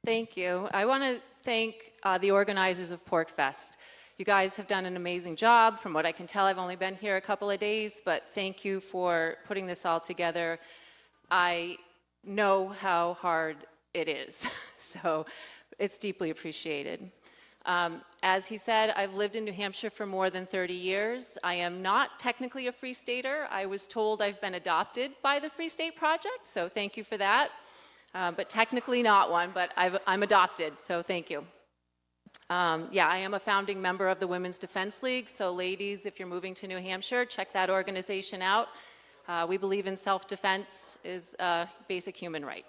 Thank you. I want to thank the organizers of PorcFest. You guys have done an amazing job. From what I can tell, I've only been here a couple of days, but thank you for putting this all together. I know how hard it is, so it's deeply appreciated. As he said, I've lived in New Hampshire for more than 30 years. I am not technically a Free Stater. I was told I've been adopted by the Free State Project, so thank you for that. But technically not one, but I'm adopted, so thank you. Yeah, I am a founding member of the Women's Defense League, so ladies, if you're moving to New Hampshire, check that organization out. We believe in self-defense is a basic human right.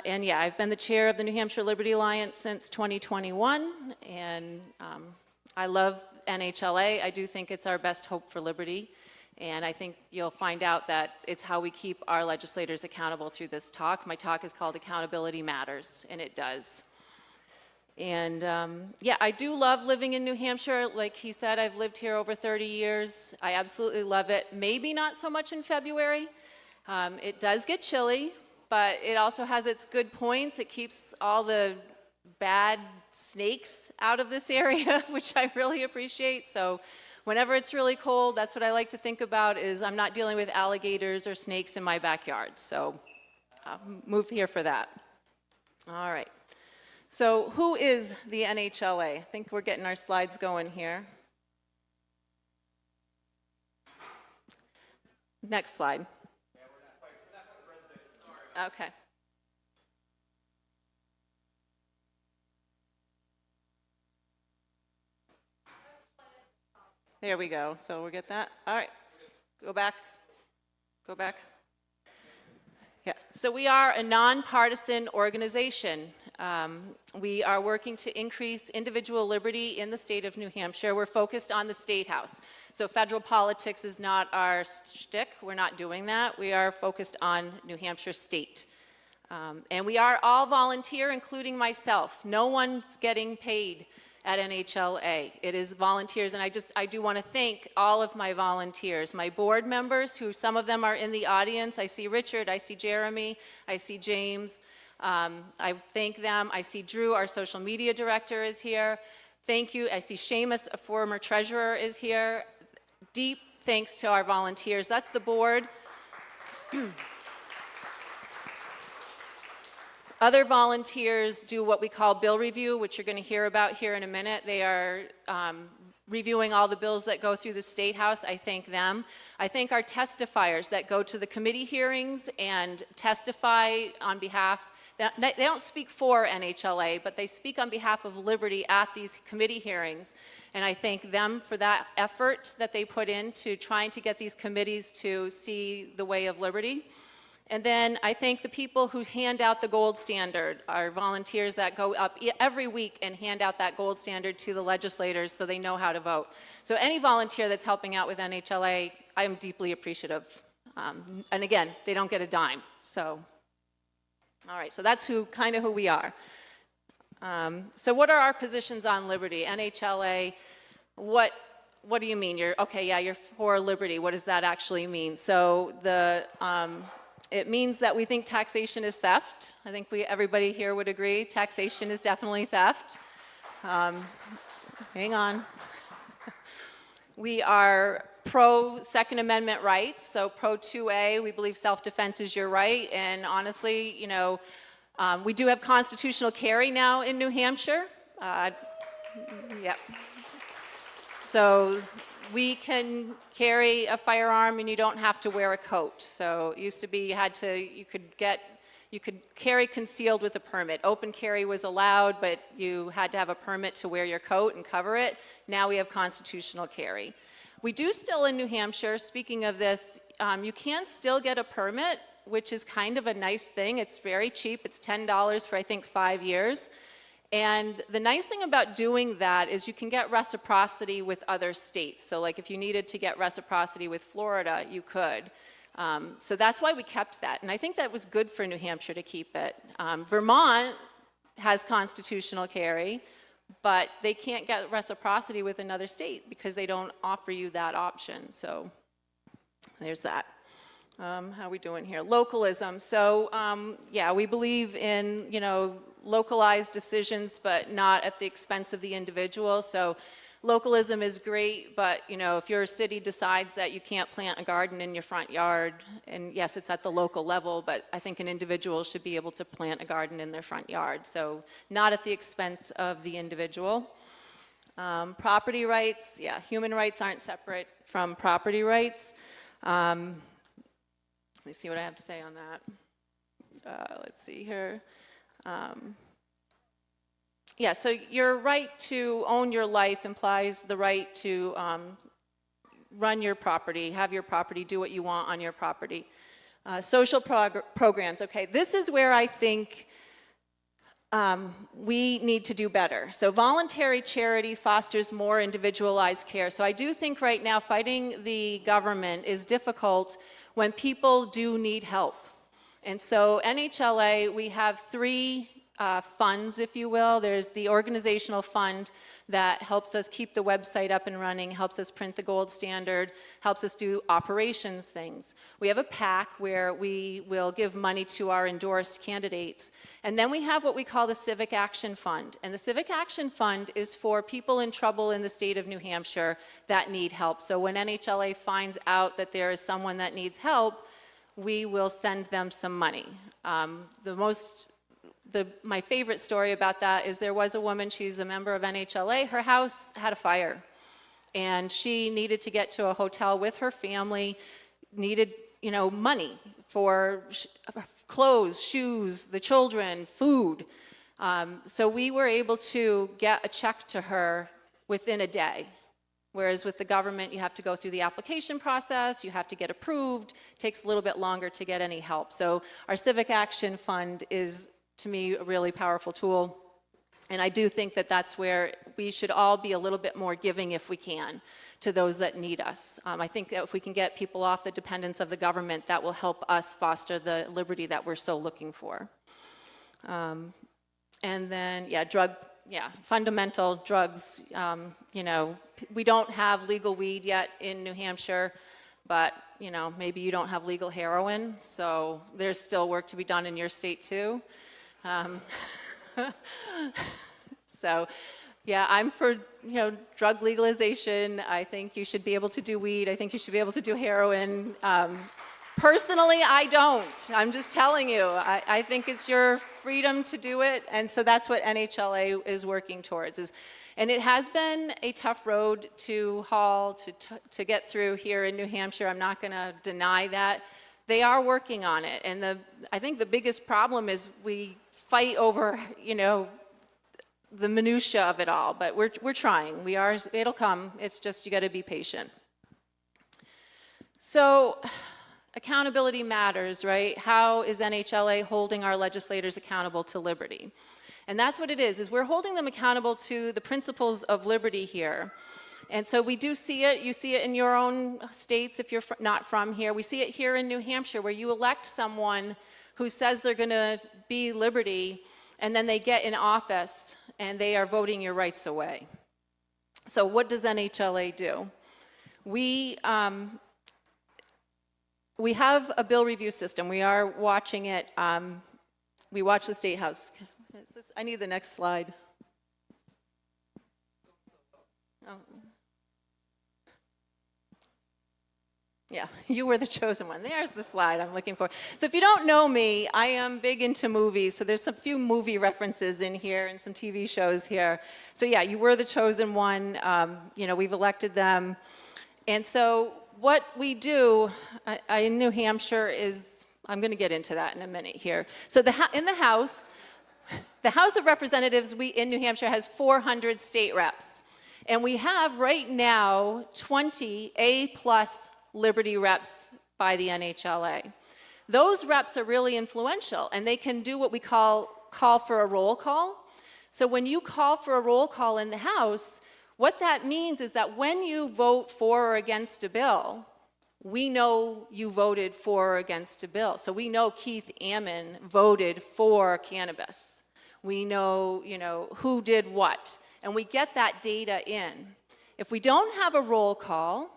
And yeah, I've been the chair of the New Hampshire Liberty Alliance since 2021, and I love NHLA. I do think it's our best hope for liberty, and I think you'll find out that it's how we keep our legislators accountable through this talk. My talk is called Accountability Matters, and it does. And yeah, I do love living in New Hampshire. Like he said, I've lived here over 30 years. I absolutely love it. Maybe not so much in February. It does get chilly, but it also has its good points. It keeps all the bad snakes out of this area, which I really appreciate. So whenever it's really cold, that's what I like to think about, is I'm not dealing with alligators or snakes in my backyard. So I'll move here for that. All right. So who is the NHLA? I think we're getting our slides going here. Next slide. Okay. There we go. So we'll get that. All right. Go back. Go back. Yeah. So we are a nonpartisan organization. We are working to increase individual liberty in the state of New Hampshire. We're focused on the State House. So federal politics is not our shtick. We're not doing that. We are focused on New Hampshire state. And we are all volunteer, including myself. No one's getting paid at NHLA. It is volunteers, and I do want to thank all of my volunteers, my board members, who some of them are in the audience. I see Richard, I see Jeremy, I see James. I thank them. I see Drew, our social media director, is here. Thank you. I see Seamus, a former treasurer, is here. Deep thanks to our volunteers. That's the board. Other volunteers do what we call bill review, which you're going to hear about here in a minute. They are reviewing all the bills that go through the State House. I thank them. I thank our testifiers that go to the committee hearings and testify on behalf. They don't speak for NHLA, but they speak on behalf of liberty at these committee hearings. And I thank them for that effort that they put into trying to get these committees to see the way of liberty. And then I thank the people who hand out the gold standard, our volunteers that go up every week and hand out that gold standard to the legislators so they know how to vote. So any volunteer that's helping out with NHLA, I am deeply appreciative. And again, they don't get a dime. So, all right, so that's kind of who we are. So what are our positions on liberty? NHLA, what do you mean? Okay, yeah, you're for liberty. What does that actually mean? So it means that we think taxation is theft. I think everybody here would agree. Taxation is definitely theft. Hang on. We are pro Second Amendment rights, so pro 2A. We believe self-defense is your right. And honestly, you know, we do have constitutional carry now in New Hampshire. Yep. So we can carry a firearm and you don't have to wear a coat. So it used to be you could carry concealed with a permit. Open carry was allowed, but you had to have a permit to wear your coat and cover it. Now we have constitutional carry. We do still in New Hampshire, speaking of this, you can still get a permit, which is kind of a nice thing. It's very cheap. It's $10 for, I think, 5 years. And the nice thing about doing that is you can get reciprocity with other states. So like if you needed to get reciprocity with Florida, you could. So that's why we kept that. And I think that was good for New Hampshire to keep it. Vermont has constitutional carry, but they can't get reciprocity with another state because they don't offer you that option. So there's that. How are we doing here? Localism. So yeah, we believe in, you know, localized decisions, but not at the expense of the individual. So localism is great, but if your city decides that you can't plant a garden in your front yard, and yes, it's at the local level, but I think an individual should be able to plant a garden in their front yard. So not at the expense of the individual. Property rights, yeah, human rights aren't separate from property rights. Let me see what I have to say on that. Let's see here. Yeah, so your right to own your life implies the right to run your property, have your property, do what you want on your property. Social programs, okay, this is where I think we need to do better. So voluntary charity fosters more individualized care. So I do think right now fighting the government is difficult when people do need help. And so NHLA, we have three funds, if you will. There's the organizational fund that helps us keep the website up and running, helps us print the gold standard, helps us do operations things. We have a PAC where we will give money to our endorsed candidates. And then we have what we call the Civic Action Fund. And the Civic Action Fund is for people in trouble in the state of New Hampshire that need help. So when NHLA finds out that there is someone that needs help, we will send them some money. My favorite story about that is there was a woman, she's a member of NHLA, her house had a fire, and she needed to get to a hotel with her family, needed, money for clothes, shoes, the children, food. So we were able to get a check to her within a day. Whereas with the government, you have to go through the application process, you have to get approved, it takes a little bit longer to get any help. So our Civic Action Fund is, to me, a really powerful tool. And I do think that that's where we should all be a little bit more giving if we can to those that need us. I think that if we can get people off the dependence of the government, that will help us foster the liberty that we're so looking for. And then, fundamental drugs. We don't have legal weed yet in New Hampshire, but maybe you don't have legal heroin, so there's still work to be done in your state too. So, yeah, I'm for drug legalization. I think you should be able to do weed. I think you should be able to do heroin. Personally, I don't. I'm just telling you. I think it's your freedom to do it, and so that's what NHLA is working towards. And it has been a tough road to haul, to get through here in New Hampshire. I'm not going to deny that. They are working on it, and I think the biggest problem is we fight over, the minutia of it all. But we're trying. It'll come. It's just you got to be patient. So, accountability matters, right? How is NHLA holding our legislators accountable to liberty? And that's what it is we're holding them accountable to the principles of liberty here. And so we do see it. You see it in your own states if you're not from here. We see it here in New Hampshire where you elect someone who says they're going to be liberty, and then they get in office and they are voting your rights away. So what does NHLA do? We have a bill review system. We are watching it. We watch the State House. I need the next slide. Oh. Yeah, you were the chosen one. There's the slide I'm looking for. So if you don't know me, I am big into movies. So there's a few movie references in here and some TV shows here. So yeah, you were the chosen one. We've elected them. And so what we do in New Hampshire is, I'm going to get into that in a minute here. So in the House of Representatives in New Hampshire has 400 state reps. And we have right now 20 A+ Liberty reps by the NHLA. Those reps are really influential, and they can do what we call for a roll call. So when you call for a roll call in the House, what that means is that when you vote for or against a bill, we know you voted for or against a bill. So we know Keith Ammon voted for cannabis. We know, who did what, and we get that data in. If we don't have a roll call,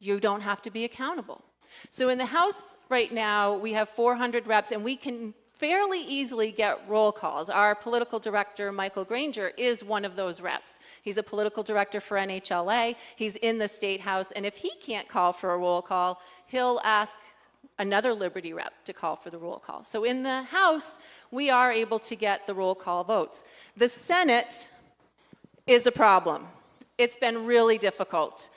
you don't have to be accountable. So in the House right now, we have 400 reps, and we can fairly easily get roll calls. Our political director, Michael Granger, is one of those reps. He's a political director for NHLA. He's in the State House, and if he can't call for a roll call, he'll ask another Liberty rep to call for the roll call. So in the House, we are able to get the roll call votes. The Senate is a problem. It's been really difficult.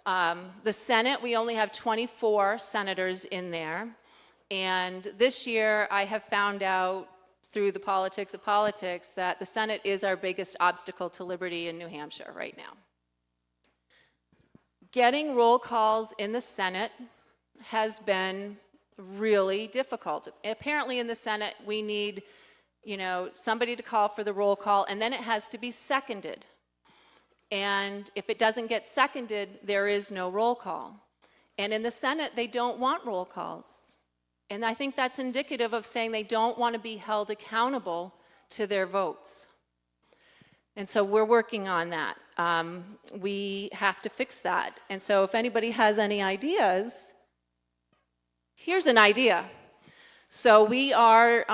The Senate, we only have 24 senators in there. And this year, I have found out through the politics of politics that the Senate is our biggest obstacle to liberty in New Hampshire right now. Getting roll calls in the Senate has been really difficult. Apparently in the Senate, we need, somebody to call for the roll call, and then it has to be seconded. And if it doesn't get seconded, there is no roll call. And in the Senate, they don't want roll calls. And I think that's indicative of saying they don't want to be held accountable to their votes. And so we're working on that. We have to fix that. And so if anybody has any ideas, here's an idea. So we are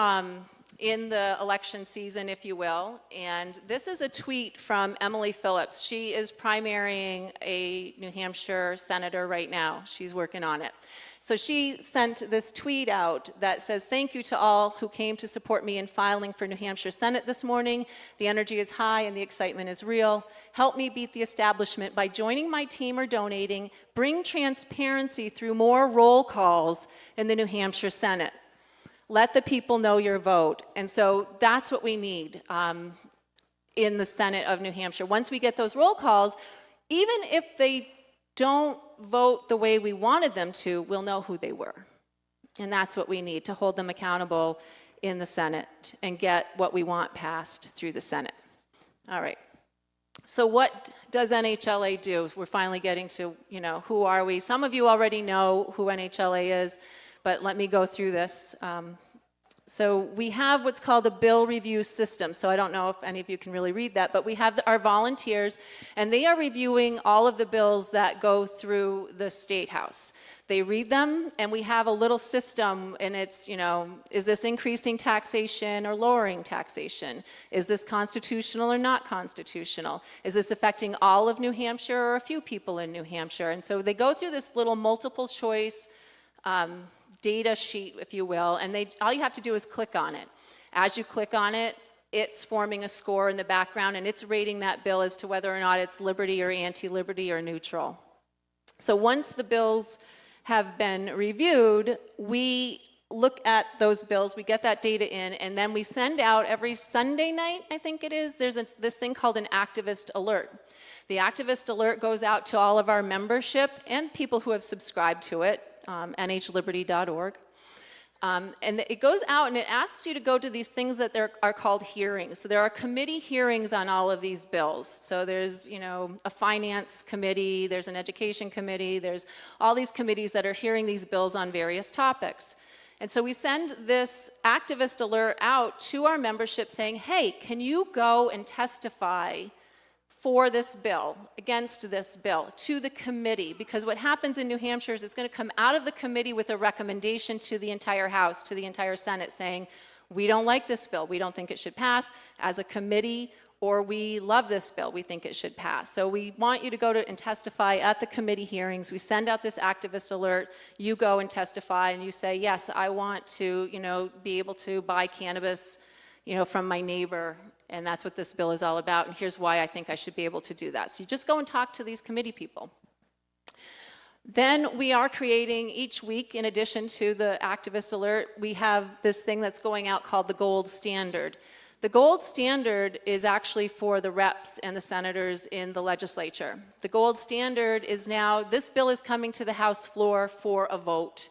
in the election season, if you will, and this is a tweet from Emily Phillips. She is primarying a New Hampshire senator right now. She's working on it. So she sent this tweet out that says, "Thank you to all who came to support me in filing for New Hampshire Senate this morning. The energy is high and the excitement is real. Help me beat the establishment by joining my team or donating. Bring transparency through more roll calls in the New Hampshire Senate. Let the people know your vote." And so that's what we need in the Senate of New Hampshire. Once we get those roll calls, even if they don't vote the way we wanted them to, we'll know who they were. And that's what we need to hold them accountable in the Senate and get what we want passed through the Senate. All right. So what does NHLA do? We're finally getting to, who are we? Some of you already know who NHLA is, but let me go through this. So we have what's called a bill review system. So I don't know if any of you can really read that, but we have our volunteers, and they are reviewing all of the bills that go through the State House. They read them, and we have a little system, and it's, is this increasing taxation or lowering taxation? Is this constitutional or not constitutional? Is this affecting all of New Hampshire or a few people in New Hampshire? And so they go through this little multiple choice data sheet, if you will, and all you have to do is click on it. As you click on it, it's forming a score in the background, and it's rating that bill as to whether or not it's liberty or anti-liberty or neutral. So once the bills have been reviewed, we look at those bills, we get that data in, and then we send out every Sunday night, I think it is, there's this thing called an activist alert. The activist alert goes out to all of our membership and people who have subscribed to it, nhliberty.org. And it goes out and it asks you to go to these things that are called hearings. So there are committee hearings on all of these bills. So there's, a finance committee, there's an education committee, there's all these committees that are hearing these bills on various topics. And so we send this activist alert out to our membership saying, hey, can you go and testify for this bill, against this bill, to the committee? Because what happens in New Hampshire is it's going to come out of the committee with a recommendation to the entire House, to the entire Senate, saying, we don't like this bill, we don't think it should pass as a committee, or we love this bill, we think it should pass. So we want you to go and testify at the committee hearings. We send out this activist alert, you go and testify, and you say, yes, I want to, be able to buy cannabis, from my neighbor, and that's what this bill is all about, and here's why I think I should be able to do that. So you just go and talk to these committee people. Then we are creating each week, in addition to the activist alert, we have this thing that's going out called the gold standard. The gold standard is actually for the reps and the senators in the legislature. The gold standard is now, this bill is coming to the House floor for a vote.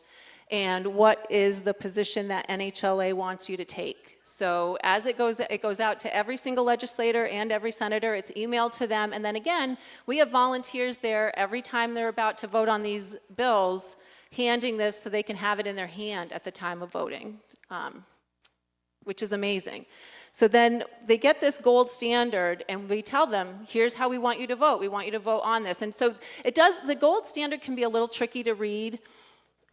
And what is the position that NHLA wants you to take? So as it goes out to every single legislator and every senator, it's emailed to them, and then again, we have volunteers there every time they're about to vote on these bills, handing this so they can have it in their hand at the time of voting, which is amazing. So then they get this gold standard, and we tell them, here's how we want you to vote. We want you to vote on this. And so the gold standard can be a little tricky to read,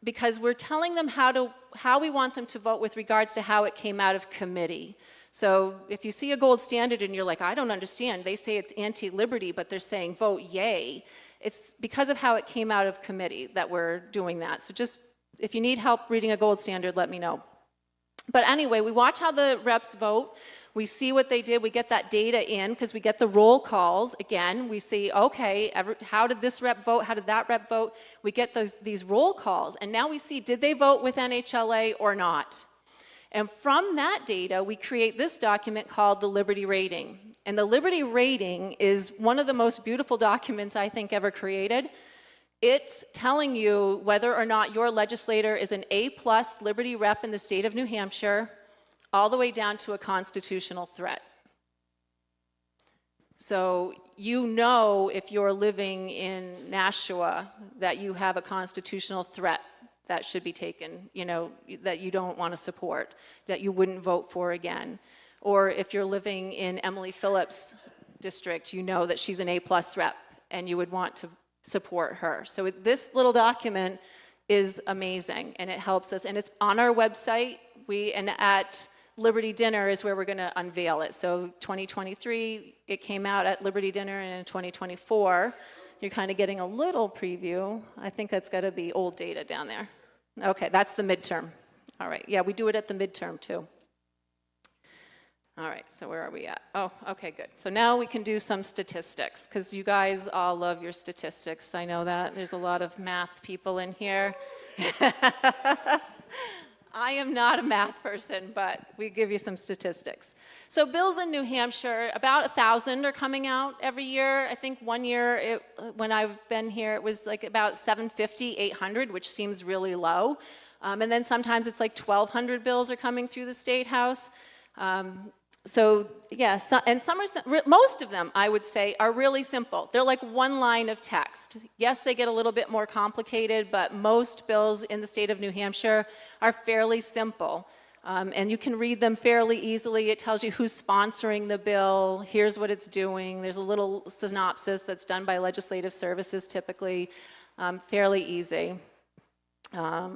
because we're telling them how we want them to vote with regards to how it came out of committee. So if you see a gold standard and you're like, I don't understand, they say it's anti-liberty, but they're saying vote yay, it's because of how it came out of committee that we're doing that. So just, if you need help reading a gold standard, let me know. But anyway, we watch how the reps vote. We see what they did. We get that data in because we get the roll calls. Again, we see, okay, how did this rep vote? How did that rep vote? We get these roll calls. And now we see, did they vote with NHLA or not? And from that data, we create this document called the Liberty Rating. And the Liberty Rating is one of the most beautiful documents I think ever created. It's telling you whether or not your legislator is an A+ Liberty rep in the state of New Hampshire, all the way down to a constitutional threat. So you know if you're living in Nashua that you have a constitutional threat that should be taken, you know, that you don't want to support, that you wouldn't vote for again. Or if you're living in Emily Phillips' district, you know that she's an A+ rep and you would want to support her. So this little document is amazing and it helps us, and it's on our website. And at Liberty Dinner is where we're going to unveil it. So 2023, it came out at Liberty Dinner, and in 2024, you're kind of getting a little preview. I think that's got to be old data down there. Okay, that's the midterm. All right, yeah, we do it at the midterm too. All right, so where are we at? Oh, okay, good. So now we can do some statistics, because you guys all love your statistics. I know that. There's a lot of math people in here. I am not a math person, but we give you some statistics. So bills in New Hampshire, about 1,000 are coming out every year. I think one year, when I've been here, it was like about 750, 800, which seems really low. And then sometimes it's like 1,200 bills are coming through the State House. So yeah, and most of them, I would say, are really simple. They're like one line of text. Yes, they get a little bit more complicated, but most bills in the state of New Hampshire are fairly simple. And you can read them fairly easily. It tells you who's sponsoring the bill. Here's what it's doing. There's a little synopsis that's done by Legislative Services typically. Fairly easy. Yeah.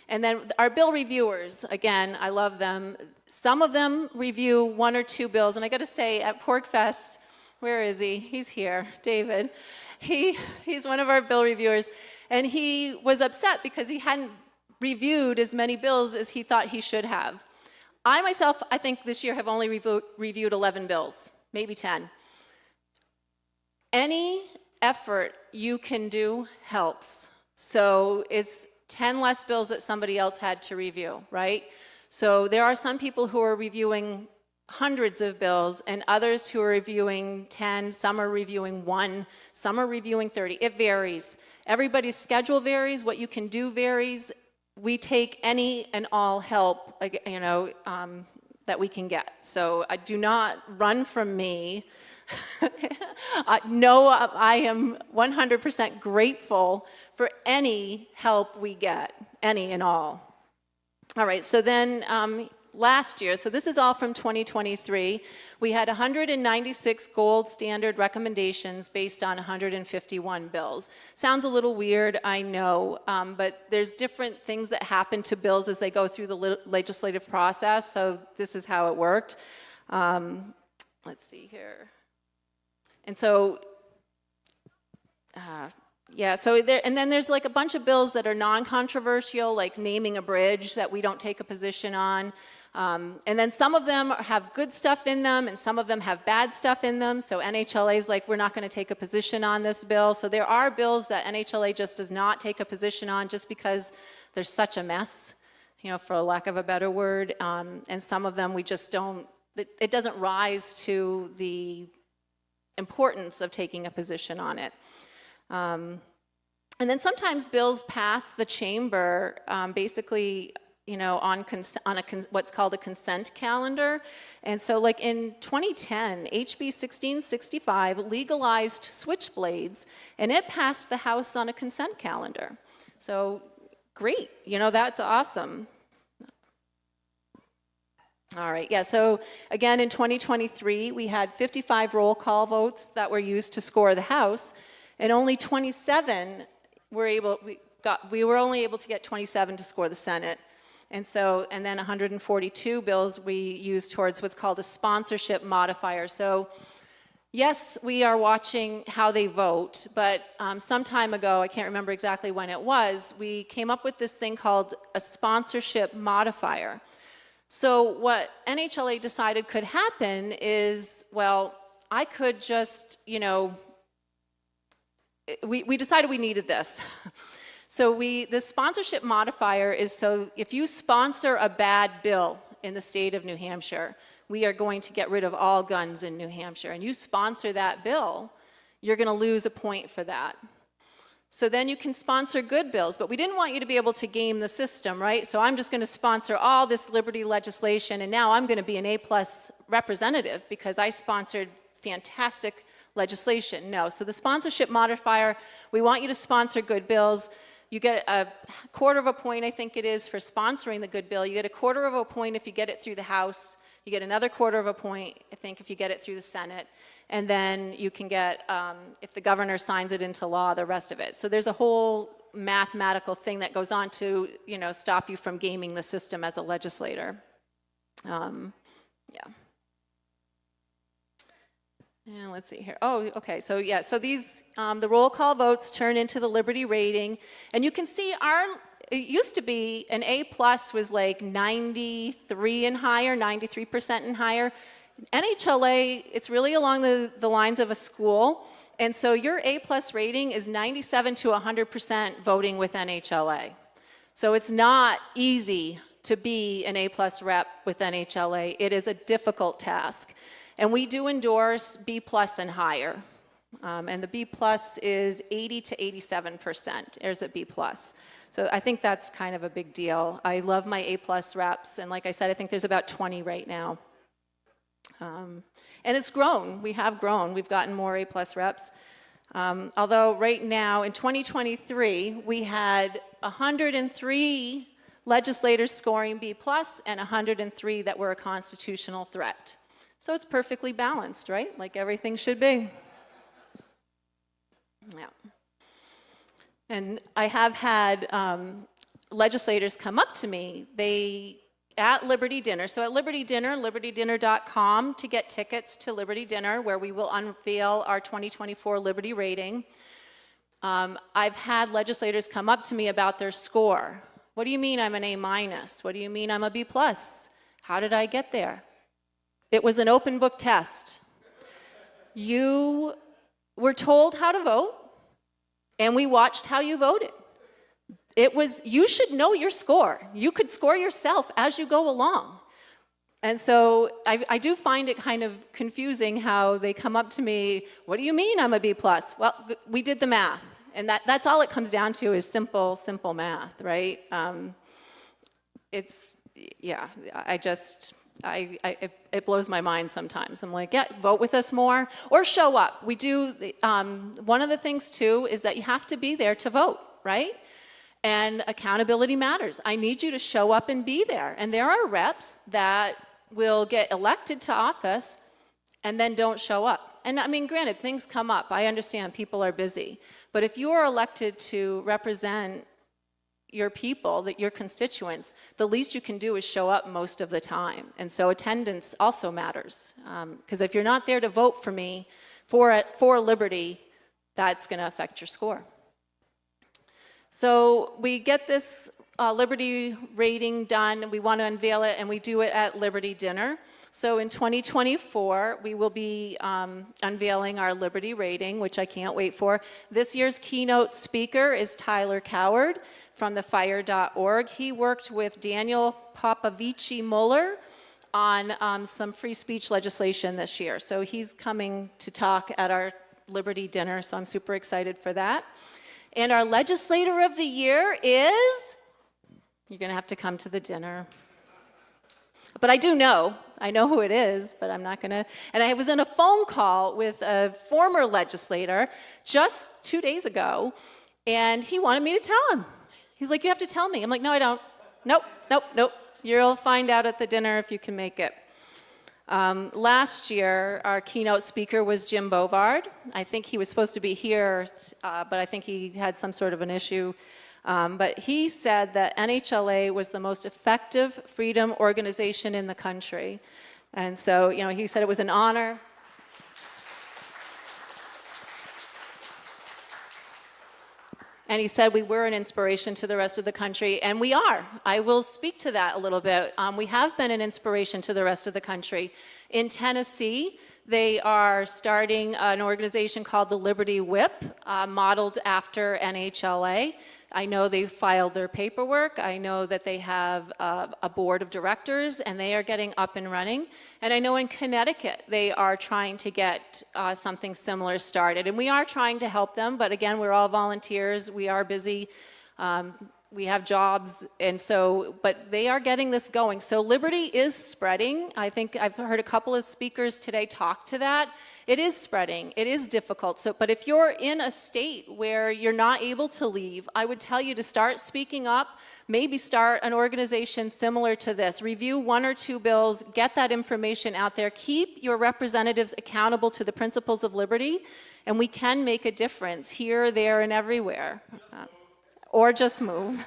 And then our bill reviewers, again, I love them. Some of them review one or two bills, and I got to say, at PorcFest, where is he? He's here, David. He's one of our bill reviewers, and he was upset because he hadn't reviewed as many bills as he thought he should have. I myself, I think this year have only reviewed 11 bills, maybe 10. Any effort you can do helps. So it's 10 less bills that somebody else had to review, right? So there are some people who are reviewing hundreds of bills and others who are reviewing 10, some are reviewing 1, some are reviewing 30. It varies. Everybody's schedule varies, what you can do varies. We take any and all help, you know, that we can get. So do not run from me. No, I am 100% grateful for any help we get, any and all. All right, so then last year, so this is all from 2023, we had 196 gold standard recommendations based on 151 bills. Sounds a little weird, I know, but there's different things that happen to bills as they go through the legislative process, so this is how it worked. Let's see here. And so, yeah, so and then there's like a bunch of bills that are non-controversial, like naming a bridge that we don't take a position on. And then some of them have good stuff in them, and some of them have bad stuff in them. So NHLA is like, we're not going to take a position on this bill. So there are bills that NHLA just does not take a position on just because there's such a mess, you know, for lack of a better word. And some of them we just don't, it doesn't rise to the importance of taking a position on it. And then sometimes bills pass the chamber basically, you know, on what's called a consent calendar. And so like in 2010, HB 1665 legalized switchblades, and it passed the House on a consent calendar. So great, you know, that's awesome. All right, yeah, so again, in 2023, we had 55 roll call votes that were used to score the House, and only 27 were able, we were only able to get 27 to score the Senate. And then 142 bills we used towards what's called a sponsorship modifier. So yes, we are watching how they vote, but some time ago, I can't remember exactly when it was, we came up with this thing called a sponsorship modifier. So what NHLA decided could happen is, well, I could just, we decided we needed this. So the sponsorship modifier is, so if you sponsor a bad bill in the state of New Hampshire, we are going to get rid of all guns in New Hampshire, and you sponsor that bill, you're going to lose a point for that. So then you can sponsor good bills, but we didn't want you to be able to game the system, right? So I'm just going to sponsor all this liberty legislation, and now I'm going to be an A+ representative because I sponsored fantastic legislation. No, so the sponsorship modifier, we want you to sponsor good bills. You get a quarter of a point, I think it is, for sponsoring the good bill. You get a quarter of a point if you get it through the House. You get another quarter of a point, I think, if you get it through the Senate. And then you can get, if the governor signs it into law, the rest of it. So there's a whole mathematical thing that goes on to, stop you from gaming the system as a legislator. Yeah. And let's see here. Oh, okay. So yeah. So these, the roll call votes turn into the Liberty rating, and you can see it used to be an A+ was like 93 and higher, 93% and higher. NHLA, it's really along the lines of a school, and so your A+ rating is 97 to 100% voting with NHLA. So it's not easy to be an A+ rep with NHLA. It is a difficult task. And we do endorse B+ and higher. And the B+ is 80 to 87%. There's a B+. So I think that's kind of a big deal. I love my A+ reps, and like I said, I think there's about 20 right now. And it's grown. We have grown. We've gotten more A+ reps. Although right now, in 2023, we had 103 legislators scoring B+ and 103 that were a constitutional threat. So it's perfectly balanced, right? Like everything should be. Yeah. And I have had legislators come up to me, at Liberty Dinner. So at Liberty Dinner, libertydinner.com to get tickets to Liberty Dinner, where we will unveil our 2024 Liberty rating. I've had legislators come up to me about their score. What do you mean I'm an A-? What do you mean I'm a B+? How did I get there? It was an open book test. You were told how to vote, and we watched how you voted. You should know your score. You could score yourself as you go along. And so I do find it kind of confusing how they come up to me, what do you mean I'm a B+? Well, we did the math, and that's all it comes down to is simple math, right? It blows my mind sometimes. I'm like, yeah, vote with us more, or show up. We do, one of the things too is that you have to be there to vote, right? And accountability matters. I need you to show up and be there. And there are reps that will get elected to office and then don't show up. And I mean, granted, things come up. I understand people are busy. But if you are elected to represent your people, your constituents, the least you can do is show up most of the time. And so attendance also matters. Because if you're not there to vote for me, for Liberty, that's going to affect your score. So we get this Liberty rating done. We want to unveil it, and we do it at Liberty Dinner. So in 2024, we will be unveiling our Liberty rating, which I can't wait for. This year's keynote speaker is Tyler Coward from thefire.org. He worked with Daniel Popovici-Muller on some free speech legislation this year. So he's coming to talk at our Liberty Dinner, so I'm super excited for that. And our legislator of the year is, you're going to have to come to the dinner. But I know who it is, but I'm not going to. And I was in a phone call with a former legislator just 2 days ago, and he wanted me to tell him. He's like, you have to tell me. I'm like, no, I don't. Nope. You'll find out at the dinner if you can make it. Last year, our keynote speaker was Jim Bovard. I think he was supposed to be here, but I think he had some sort of an issue. But he said that NHLA was the most effective freedom organization in the country. And so, he said it was an honor. And he said we were an inspiration to the rest of the country, and we are. I will speak to that a little bit. We have been an inspiration to the rest of the country. In Tennessee, they are starting an organization called the Liberty Whip, modeled after NHLA. I know they've filed their paperwork. I know that they have a board of directors, and they are getting up and running. And I know in Connecticut, they are trying to get something similar started. And we are trying to help them, but again, we're all volunteers. We are busy. We have jobs, and so, but they are getting this going. So liberty is spreading. I think I've heard a couple of speakers today talk to that. It is spreading. It is difficult. So, but if you're in a state where you're not able to leave, I would tell you to start speaking up, maybe start an organization similar to this. Review 1 or 2 bills, get that information out there. Keep your representatives accountable to the principles of liberty, and we can make a difference here, there, and everywhere. Or just move.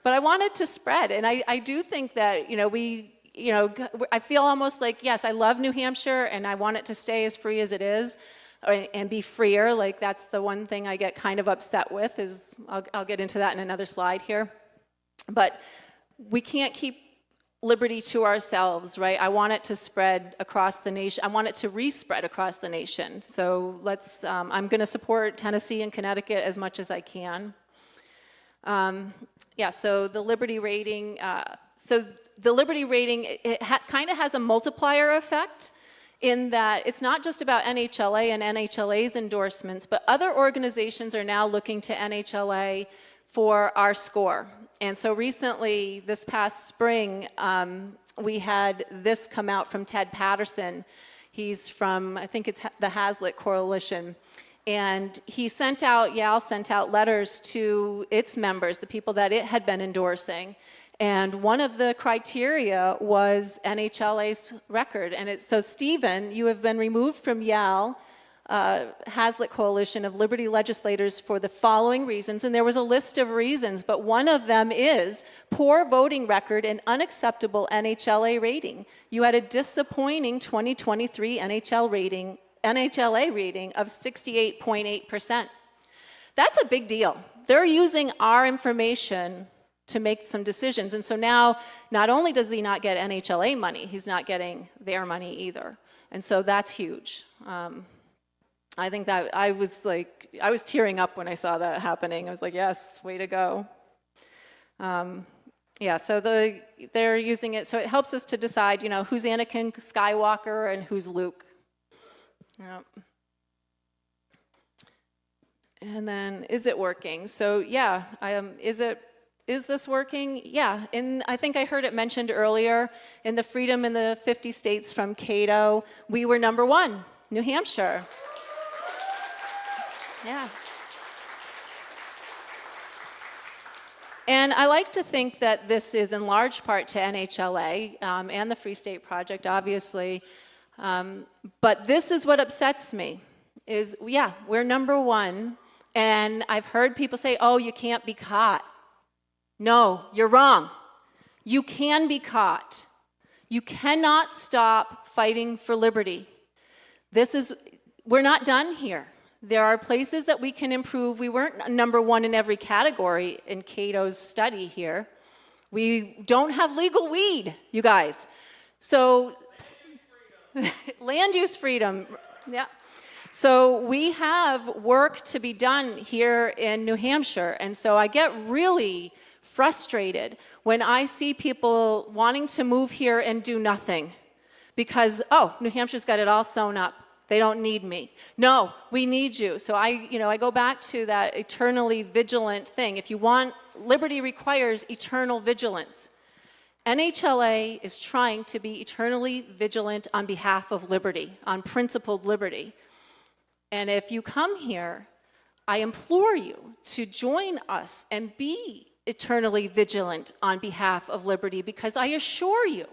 But I want it to spread, and I do think that, I feel almost like, yes, I love New Hampshire, and I want it to stay as free as it is, and be freer. Like, that's the one thing I get kind of upset with, is, I'll get into that in another slide here. But we can't keep liberty to ourselves, right? I want it to spread across the nation. I want it to respread across the nation. So let's, I'm going to support Tennessee and Connecticut as much as I can. So the liberty rating, it kind of has a multiplier effect in that it's not just about NHLA and NHLA's endorsements, but other organizations are now looking to NHLA for our score. And so recently, this past spring, we had this come out from Ted Patterson. He's from, I think it's the Hazlitt Coalition. And Yale sent out letters to its members, the people that it had been endorsing. And one of the criteria was NHLA's record. And so Stephen, you have been removed from Yale Hazlitt Coalition of Liberty legislators for the following reasons, and there was a list of reasons, but one of them is poor voting record and unacceptable NHLA rating. You had a disappointing 2023 NHLA rating of 68.8%. That's a big deal. They're using our information to make some decisions, and so now not only does he not get NHLA money, he's not getting their money either, and so that's huge. I think that I was tearing up when I saw that happening. I was like, yes, way to go. So they're using it, so it helps us to decide, who's Anakin Skywalker and who's Luke. Yep. And then, is it working? So yeah, is this working? Yeah, I think I heard it mentioned earlier, in the Freedom in the 50 States from Cato, we were #1, New Hampshire. Yeah. And I like to think that this is in large part to NHLA and the Free State Project, obviously. But this is what upsets me, is, yeah, we're #1. And I've heard people say, oh, you can't be caught. No, you're wrong. You can be caught. You cannot stop fighting for liberty. We're not done here. There are places that we can improve. We weren't #1 in every category in Cato's study here. We don't have legal weed, you guys. So, land use freedom, yeah. So we have work to be done here in New Hampshire, and so I get really frustrated when I see people wanting to move here and do nothing because, oh, New Hampshire's got it all sewn up. They don't need me. No, we need you. So I go back to that eternally vigilant thing. If you want, liberty requires eternal vigilance. NHLA is trying to be eternally vigilant on behalf of liberty, on principled liberty. And if you come here, I implore you to join us and be eternally vigilant on behalf of liberty, because I assure you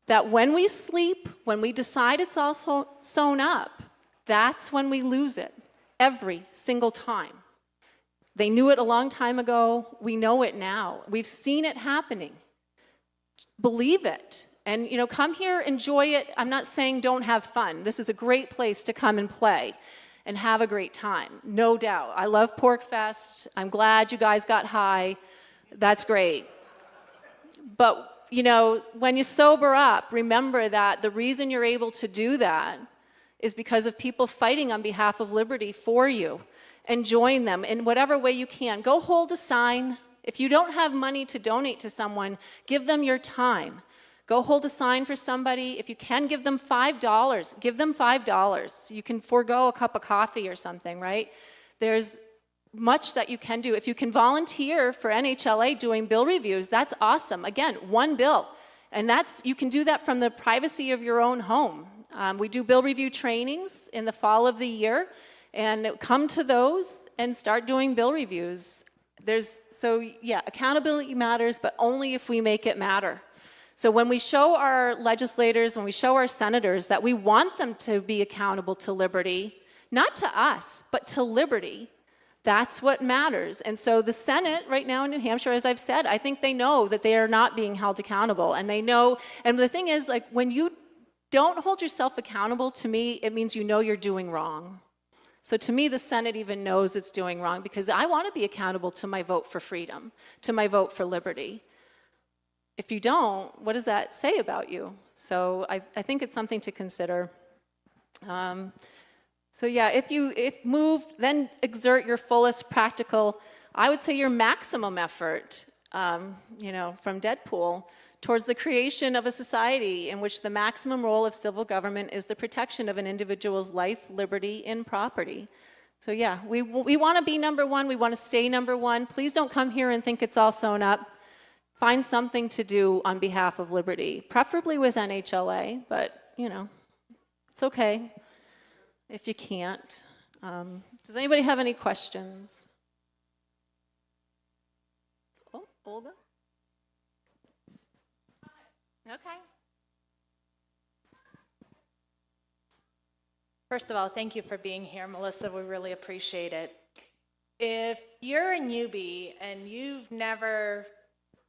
that when we sleep, when we decide it's all sewn up, that's when we lose it, every single time. They knew it a long time ago. We know it now. We've seen it happening. Believe it. And, you know, come here, enjoy it. I'm not saying don't have fun. This is a great place to come and play and have a great time, no doubt. I love PorcFest. I'm glad you guys got high. That's great. But, you know, when you sober up, remember that the reason you're able to do that is because of people fighting on behalf of liberty for you. And join them in whatever way you can. Go hold a sign. If you don't have money to donate to someone, give them your time. Go hold a sign for somebody. If you can, give them $5. Give them $5. You can forego a cup of coffee or something, right? There's much that you can do. If you can volunteer for NHLA doing bill reviews, that's awesome. Again, one bill. And you can do that from the privacy of your own home. We do bill review trainings in the fall of the year. And come to those and start doing bill reviews. So yeah, accountability matters, but only if we make it matter. So when we show our legislators, when we show our senators that we want them to be accountable to liberty, not to us, but to liberty, that's what matters. And so the Senate right now in New Hampshire, as I've said, I think they know that they are not being held accountable. And they know, and the thing is, like, when you don't hold yourself accountable, to me, it means you know you're doing wrong. So to me, the Senate even knows it's doing wrong because I want to be accountable to my vote for freedom, to my vote for liberty. If you don't, what does that say about you? So I think it's something to consider. So yeah, if move, then exert your fullest practical, I would say your maximum effort, you know, from Deadpool, towards the creation of a society in which the maximum role of civil government is the protection of an individual's life, liberty, and property. So yeah, we want to be number one. We want to stay number one. Please don't come here and think it's all sewn up. Find something to do on behalf of liberty, preferably with NHLA, but, you know, it's okay if you can't. Does anybody have any questions? Oh, Olga? Okay. First of all, thank you for being here, Melissa. We really appreciate it. If you're a newbie and you've never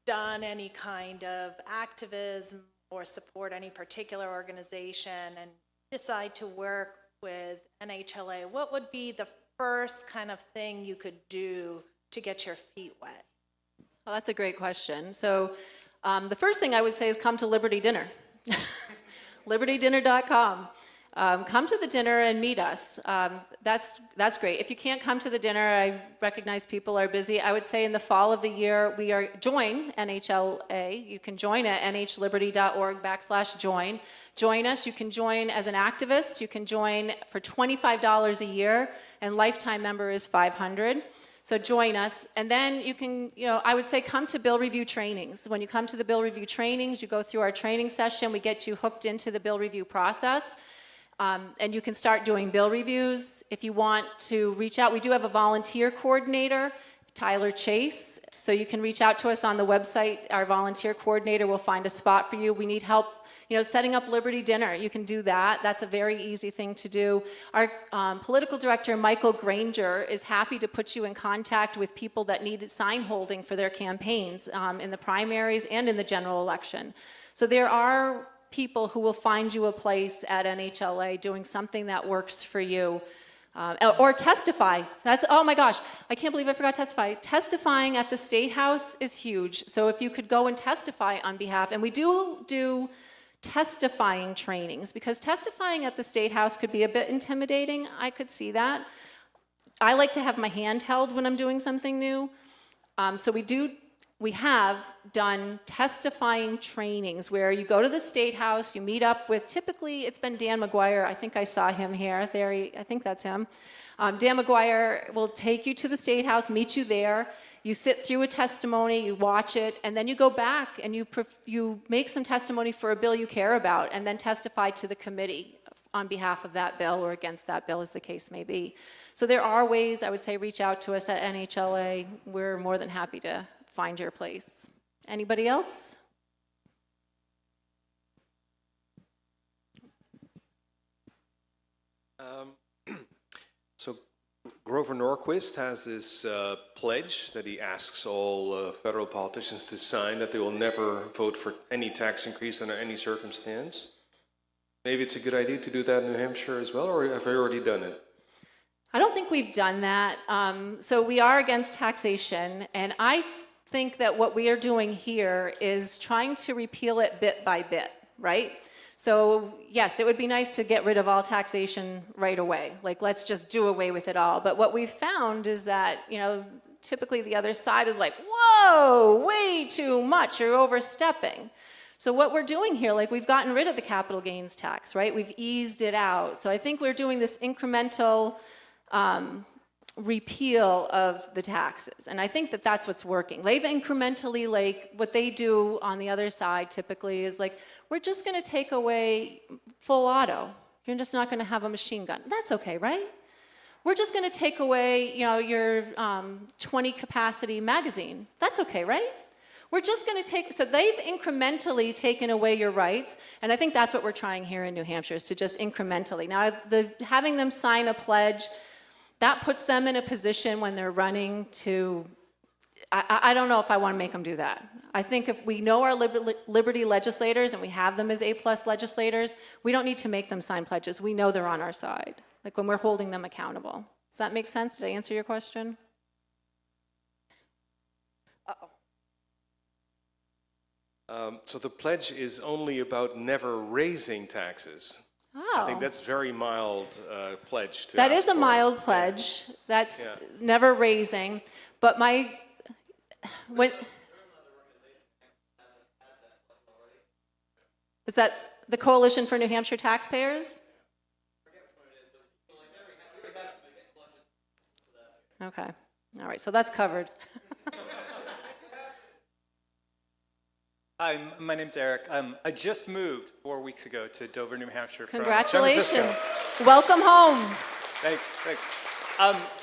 done any kind of activism or support any particular organization and decide to work with NHLA, what would be the first kind of thing you could do to get your feet wet? Well, that's a great question. So the first thing I would say is come to Liberty Dinner. LibertyDinner.com. Come to the dinner and meet us. That's great. If you can't come to the dinner, I recognize people are busy. I would say in the fall of the year, join NHLA. You can join at nhliberty.org/join. Join us. You can join as an activist. You can join for $25 a year, and lifetime member is $500. So join us, and then you can, I would say come to bill review trainings. When you come to the bill review trainings, you go through our training session. We get you hooked into the bill review process. And you can start doing bill reviews. If you want to reach out, we do have a volunteer coordinator, Tyler Chase. So you can reach out to us on the website. Our volunteer coordinator will find a spot for you. We need help, setting up Liberty Dinner. You can do that. That's a very easy thing to do. Our political director, Michael Granger, is happy to put you in contact with people that need sign holding for their campaigns in the primaries and in the general election. So there are people who will find you a place at NHLA doing something that works for you. Or testify. Oh my gosh, I can't believe I forgot to testify. Testifying at the State House is huge. So if you could go and testify on behalf, and we do testifying trainings, because testifying at the State House could be a bit intimidating. I could see that. I like to have my hand held when I'm doing something new. So we have done testifying trainings where you go to the State House, you meet up with, typically it's been Dan McGuire, I think I saw him here, I think that's him. Dan McGuire will take you to the State House, meet you there, you sit through a testimony, you watch it, and then you go back and you make some testimony for a bill you care about, and then testify to the committee on behalf of that bill or against that bill, as the case may be. So there are ways, I would say, reach out to us at NHLA. We're more than happy to find your place. Anybody else? So Grover Norquist has this pledge that he asks all federal politicians to sign, that they will never vote for any tax increase under any circumstance. Maybe it's a good idea to do that in New Hampshire as well, or have I already done it? I don't think we've done that. So we are against taxation, and I think that what we are doing here is trying to repeal it bit by bit, right? So yes, it would be nice to get rid of all taxation right away. Like, let's just do away with it all. But what we've found is that, you know, typically the other side is like, whoa, way too much, you're overstepping. So what we're doing here, like, we've gotten rid of the capital gains tax, right? We've eased it out. So I think we're doing this incremental repeal of the taxes. And I think that that's what's working. They've incrementally, like, what they do on the other side typically is like, we're just going to take away full auto. You're just not going to have a machine gun. That's okay, right? We're just going to take away, you know, your 20 capacity magazine. That's okay, right? We're just going to take, so they've incrementally taken away your rights, and I think that's what we're trying here in New Hampshire, is to just incrementally. Now, having them sign a pledge, that puts them in a position when they're running to, I don't know if I want to make them do that. I think if we know our Liberty legislators and we have them as A-plus legislators, we don't need to make them sign pledges. We know they're on our side, like when we're holding them accountable. Does that make sense? Did I answer your question? Uh-oh. So the pledge is only about never raising taxes. Oh. I think that's very mild pledge to That ask is a for. mild pledge. That's never raising. But is that the Coalition for New Hampshire Taxpayers? Okay. All right. So that's covered. Hi, my name's Eric. I just moved 4 weeks ago to Dover, New Hampshire. Congratulations. From San Francisco. Welcome home. Thanks.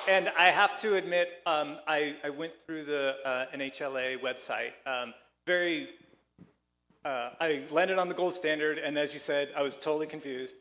And I have to admit, I went through the NHLA website. I landed on the gold standard, and as you said, I was totally confused.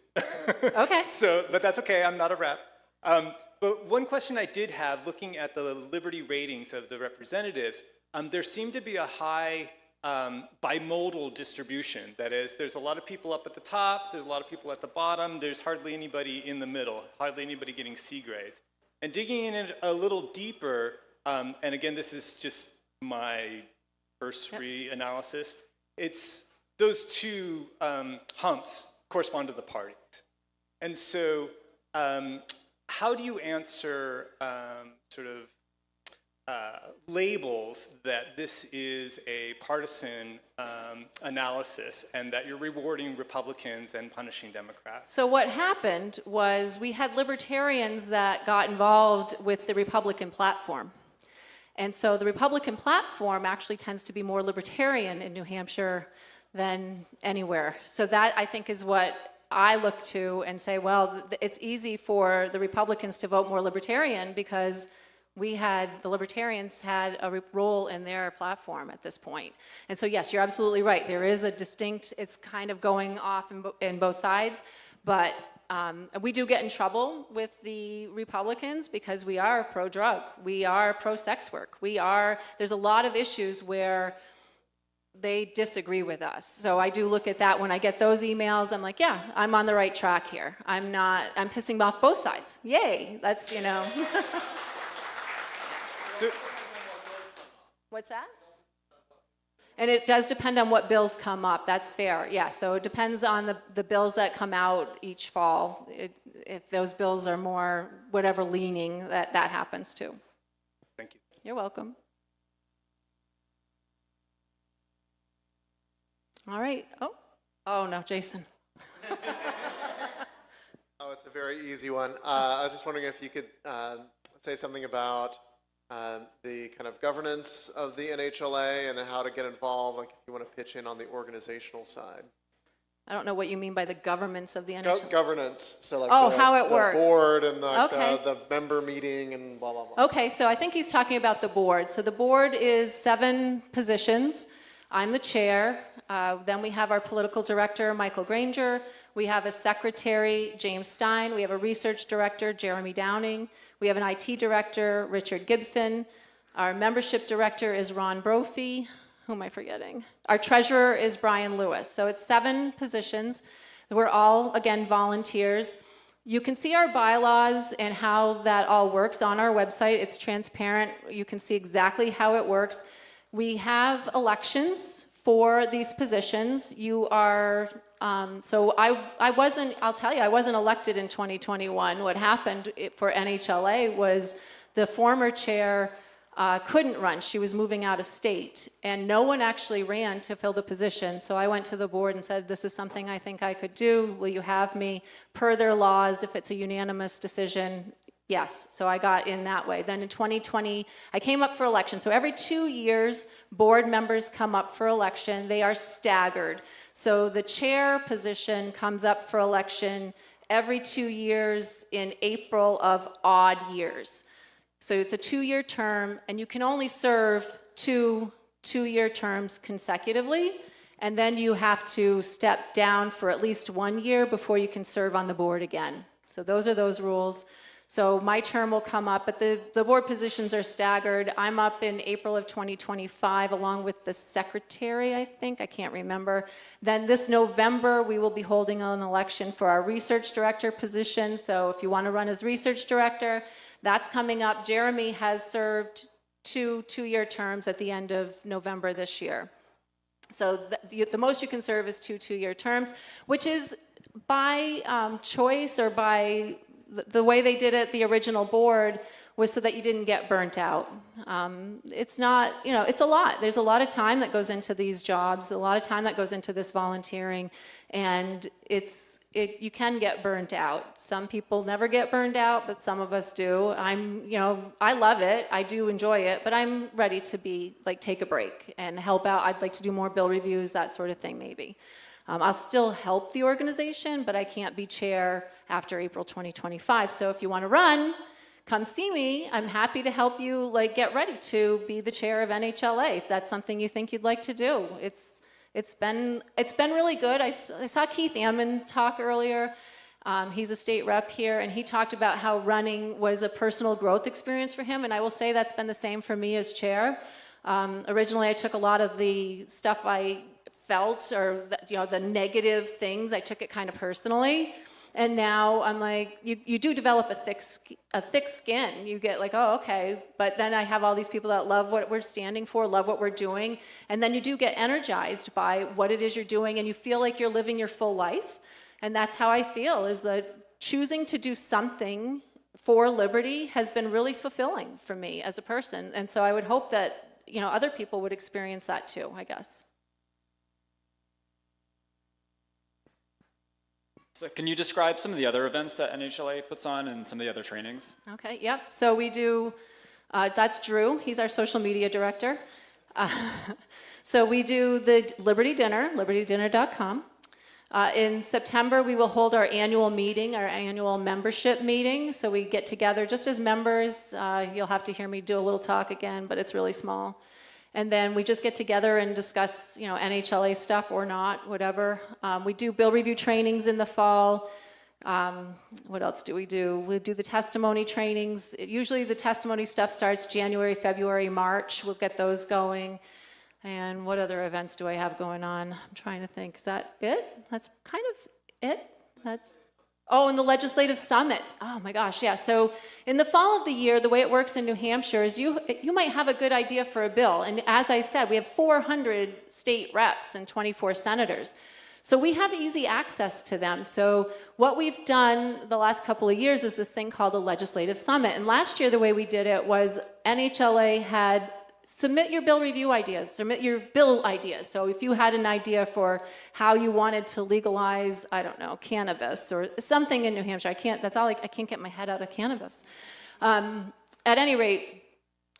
Okay. But that's okay. I'm not a rep. But one question I did have, looking at the Liberty ratings of the representatives, there seemed to be a high bimodal distribution. That is, there's a lot of people up at the top, there's a lot of people at the bottom, there's hardly anybody in the middle, hardly anybody getting C grades. And digging in it a little deeper, and again, this is just my cursory analysis, it's those two humps correspond to the parties. And so how do you answer labels that this is a partisan analysis and that you're rewarding Republicans and punishing Democrats? So what happened was we had libertarians that got involved with the Republican platform. And so the Republican platform actually tends to be more libertarian in New Hampshire than anywhere. So that, I think, is what I look to and say, well, it's easy for the Republicans to vote more libertarian because the libertarians had a role in their platform at this point. And so, yes, you're absolutely right. There is a distinct, it's kind of going off in both sides, but we do get in trouble with the Republicans because we are pro-drug, we are pro-sex work, there's a lot of issues where they disagree with us. So I do look at that when I get those emails, I'm like, yeah, I'm on the right track here. I'm pissing off both sides. Yay, that's, What's that? And it does depend on what bills come up. That's fair. Yeah, so it depends on the bills that come out each fall. If those bills are more whatever leaning, that happens too. Thank you. You're welcome. All right. Oh no, Jason. Oh, it's a very easy one. I was just wondering if you could say something about the kind of governance of the NHLA and how to get involved, like if you want to pitch in on the organizational side. I don't know what you mean by the governments of the NHLA. Governance, so like how it the works. board and Okay. the member meeting and blah, blah, blah. Okay, so I think he's talking about the board. So the board is 7 positions. I'm the chair. Then we have our political director, Michael Granger. We have a secretary, James Stein. We have a research director, Jeremy Downing. We have an IT director, Richard Gibson. Our membership director is Ron Brophy. Who am I forgetting? Our treasurer is Brian Lewis. So it's 7 positions. We're all, again, volunteers. You can see our bylaws and how that all works on our website. It's transparent. You can see exactly how it works. We have elections for these positions. You are, so I'll tell you, I wasn't elected in 2021. What happened for NHLA was the former chair couldn't run. She was moving out of state, and no one actually ran to fill the position. So I went to the board and said, this is something I think I could do. Will you have me? Per their laws, if it's a unanimous decision, yes. So I got in that way. Then in 2020, I came up for election. So every 2 years, board members come up for election. They are staggered. So the chair position comes up for election every 2 years in April of odd years. So it's a 2-year term, and you can only serve 2 2-year terms consecutively, and then you have to step down for at least 1 year before you can serve on the board again. So those are those rules. So my term will come up, but the board positions are staggered. I'm up in April of 2025 along with the secretary, I think. I can't remember. Then this November, we will be holding an election for our research director position. So if you want to run as research director, that's coming up. Jeremy has served 2 2-year terms at the end of November this year. So the most you can serve is 2 2-year terms, which is by choice or by the way they did it, the original board, was so that you didn't get burnt out. It's not, it's a lot. There's a lot of time that goes into these jobs, a lot of time that goes into this volunteering, and you can get burnt out. Some people never get burned out, but some of us do. I love it. I do enjoy it, but I'm ready to take a break and help out. I'd like to do more bill reviews, that sort of thing, maybe. I'll still help the organization, but I can't be chair after April 2025. So if you want to run, come see me. I'm happy to help you get ready to be the chair of NHLA if that's something you think you'd like to do. It's been really good. I saw Keith Ammon talk earlier. He's a state rep here, and he talked about how running was a personal growth experience for him, and I will say that's been the same for me as chair. Originally, I took a lot of the stuff I felt, or the negative things, I took it kind of personally, and now I'm like, you do develop a thick skin. You get oh, okay, but then I have all these people that love what we're standing for, love what we're doing, and then you do get energized by what it is you're doing, and you feel like you're living your full life. And that's how I feel, is that choosing to do something for liberty has been really fulfilling for me as a person. And so I would hope that other people would experience that too, I guess. So can you describe some of the other events that NHLA puts on and some of the other trainings? Okay, yep. So we do, that's Drew. He's our social media director. So we do the Liberty Dinner, libertydinner.com. In September, we will hold our annual meeting, our annual membership meeting. So we get together just as members. You'll have to hear me do a little talk again, but it's really small. And then we just get together and discuss, NHLA stuff or not, whatever. We do bill review trainings in the fall. What else do? We do the testimony trainings. Usually the testimony stuff starts January, February, March. We'll get those going. And what other events do I have going on? I'm trying to think. Is that it? That's kind of it. And the legislative summit. Oh my gosh, yeah. So in the fall of the year, the way it works in New Hampshire is you might have a good idea for a bill. And as I said, we have 400 state reps and 24 senators. So we have easy access to them. So what we've done the last couple of years is this thing called a legislative summit. And last year, the way we did it was NHLA had submit your bill review ideas, submit your bill ideas. So if you had an idea for how you wanted to legalize, I don't know, cannabis or something in New Hampshire, I can't get my head out of cannabis. At any rate,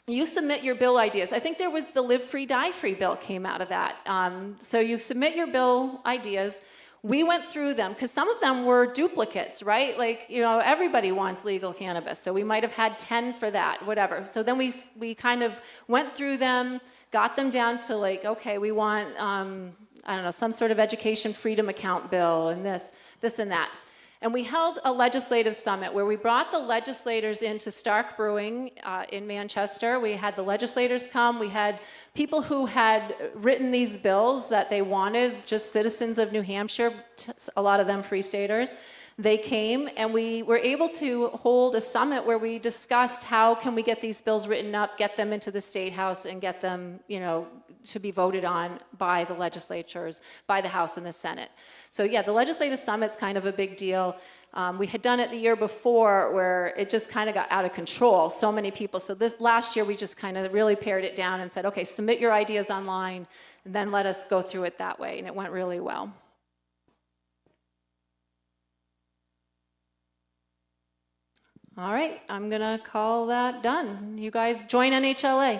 you submit your bill ideas. I think there was the Live Free, Die Free bill came out of that. So you submit your bill ideas. We went through them because some of them were duplicates, right? Everybody wants legal cannabis. So we might have had 10 for that, whatever. So then we kind of went through them, got them down to like, okay, we want, I don't know, some sort of education freedom account bill and this and that. And we held a legislative summit where we brought the legislators into Stark Brewing in Manchester. We had the legislators come. We had people who had written these bills that they wanted, just citizens of New Hampshire, a lot of them free staters. They came, and we were able to hold a summit where we discussed how can we get these bills written up, get them into the State House, and get them, to be voted on by the legislatures, by the House and the Senate. So yeah, the legislative summit's kind of a big deal. We had done it the year before where it just kind of got out of control, so many people. So this last year we just kind of really pared it down and said, okay, submit your ideas online, and then let us go through it that way, and it went really well. All right, I'm gonna call that done. You guys join NHLA.